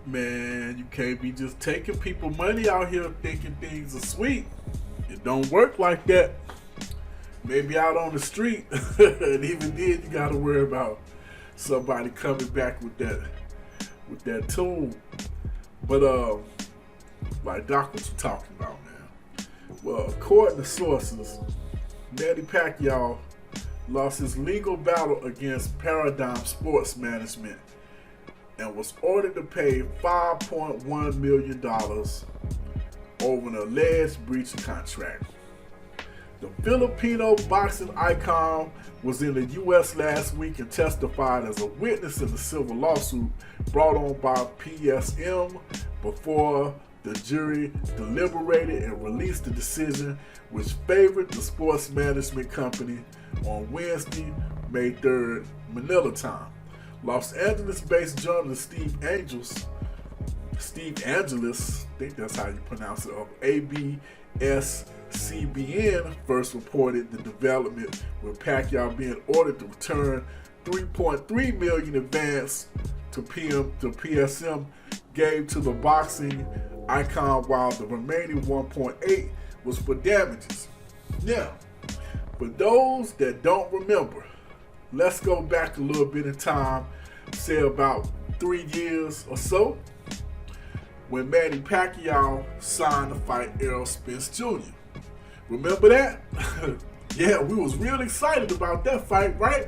Man, you can't be just taking people money out here thinking things are sweet. It don't work like that. Maybe out on the street, and even then, you gotta worry about somebody coming back with that tool. But like Doc, what you talking about, man? Well, according to sources, Manny Pacquiao lost his legal battle against Paradigm Sports Management and was ordered to pay $5.1 million over an alleged breach of contract. The Filipino boxing icon was in the U.S. last week and testified as a witness in the civil lawsuit brought on by PSM before the jury deliberated and released the decision, which favored the sports management company on Wednesday, May 3rd, Manila time. Los Angeles-based journalist Steve Angeles, I think that's how you pronounce it, of abs-cbn first reported the development with Pacquiao being ordered to return $3.3 million advance to PSM gave to the boxing icon, while the remaining $1.8 was for damages. Now, for those that don't remember, let's go back a little bit in time, say about 3 years or so, when Manny Pacquiao signed to fight Errol Spence Jr. Remember that? Yeah, we was real excited about that fight, right?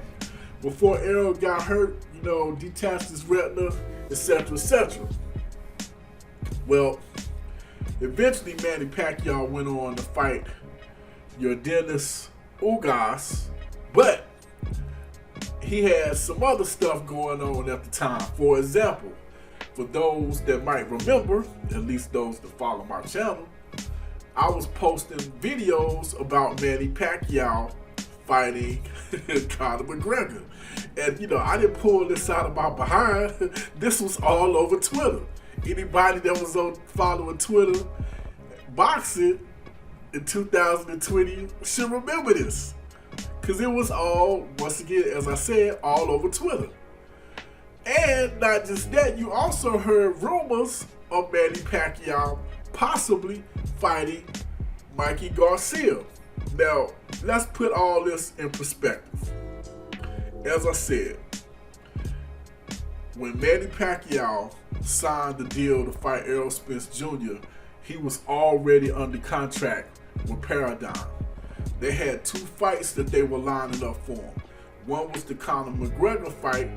Before Errol got hurt, detached his retina, etc., etc. Well, eventually Manny Pacquiao went on to fight Yordenis Ugas, but he had some other stuff going on at the time. For example, for those that might remember, at least those that follow my channel, I was posting videos about Manny Pacquiao fighting Conor McGregor. And I didn't pull this out of my behind. This was all over Twitter. Anybody that was following Twitter boxing in 2020 should remember this. Because it was all, once again, as I said, all over Twitter. And not just that, you also heard rumors of Manny Pacquiao possibly fighting Mikey Garcia. Now, let's put all this in perspective. As I said, when Manny Pacquiao signed the deal to fight Errol Spence Jr., he was already under contract with Paradigm. They had 2 fights that they were lining up for him. One was the Conor McGregor fight,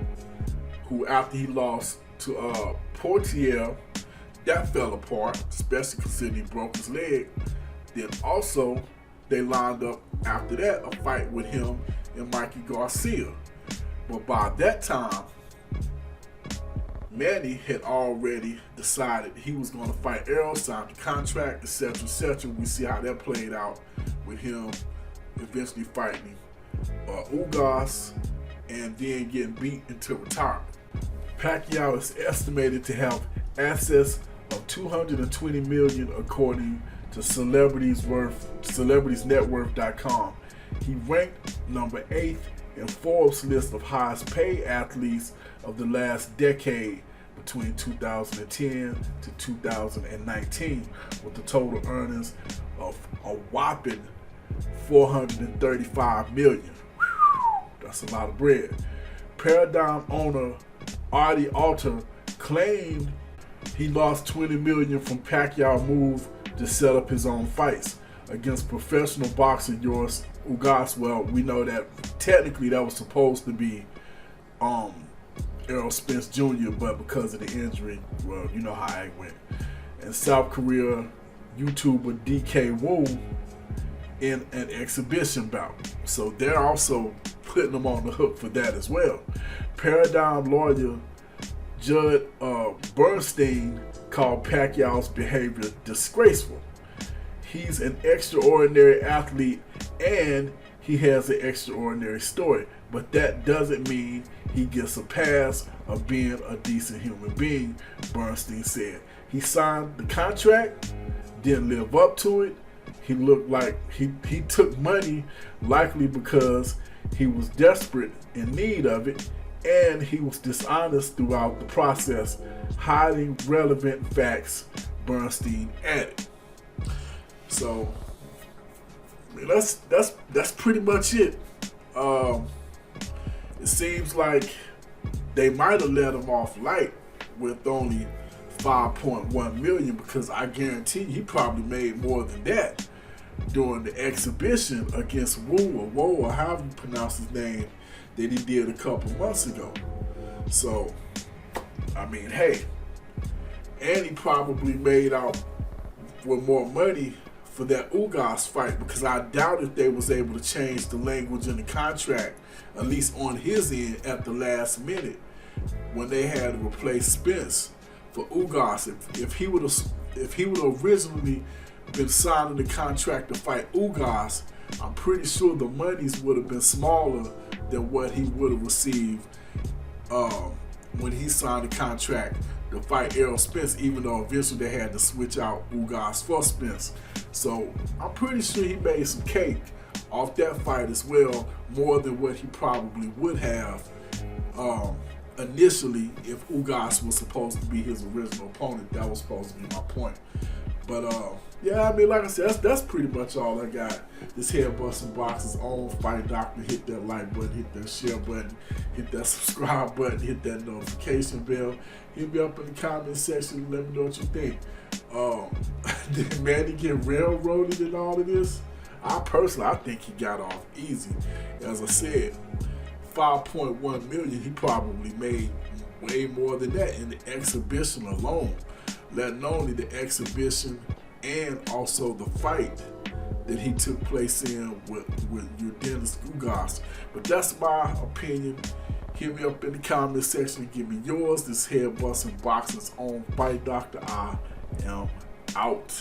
who after he lost to Portier, that fell apart, especially considering he broke his leg. Then also, they lined up after that a fight with him and Mikey Garcia. But by that time, Manny had already decided he was going to fight Errol, signed the contract, etc., etc. We see how that played out with him eventually fighting Ugas and then getting beat into retirement. Pacquiao is estimated to have assets of $220 million according to celebritiesnetworth.com. He ranked number 8 in Forbes' list of highest paid athletes of the last decade between 2010 to 2019, with the total earnings of a whopping $435 million. That's a lot of bread. Paradigm owner Audie Attar claimed he lost $20 million from Pacquiao move to set up his own fights against professional boxer Ugas. Well, we know that technically that was supposed to be Errol Spence Jr., but because of the injury, well, you know how it went. And South Korea YouTuber DK Woo in an exhibition bout. So they're also putting them on the hook for that as well. Paradigm lawyer Judd Bernstein called Pacquiao's behavior disgraceful. He's an extraordinary athlete and he has an extraordinary story, but that doesn't mean he gets a pass of being a decent human being, Bernstein said. He signed the contract, didn't live up to it. He looked like he took money, likely because he was desperate in need of it, and he was dishonest throughout the process, hiding relevant facts, Bernstein added. So I mean, that's pretty much it. It seems like they might have let him off light with only 5.1 million, because I guarantee he probably made more than that during the exhibition against Woe, or however you pronounce his name, that he did a couple months ago. So, I mean, hey, and he probably made out with more money for that Ugas fight, because I doubt if they was able to change the language in the contract, at least on his end, at the last minute when they had to replace Spence for Ugas. If he would have originally been signing the contract to fight Ugas, I'm pretty sure the monies would have been smaller than what he would have received when he signed the contract to fight Errol Spence, even though eventually they had to switch out Ugas for Spence. So I'm pretty sure he made some cake off that fight as well, more than what he probably would have initially if Ugas was supposed to be his original opponent. That was supposed to be my point. But yeah, I mean, like I said, that's pretty much all I got. This Head Busting Box's own Fight Doctor. Hit that like button, hit that share button, hit that subscribe button, hit that notification bell. Hit me up in the comment section and let me know what you think. Did Manny get railroaded in all of this? I think he got off easy. As I said, 5.1 million, he probably made way more than that in the exhibition alone, letting only the exhibition and also the fight that he took place in with Yordenis Ugas. But that's my opinion. Hit me up in the comment section and give me yours. This Head Busting Boxing's own Fight Doctor. I am out.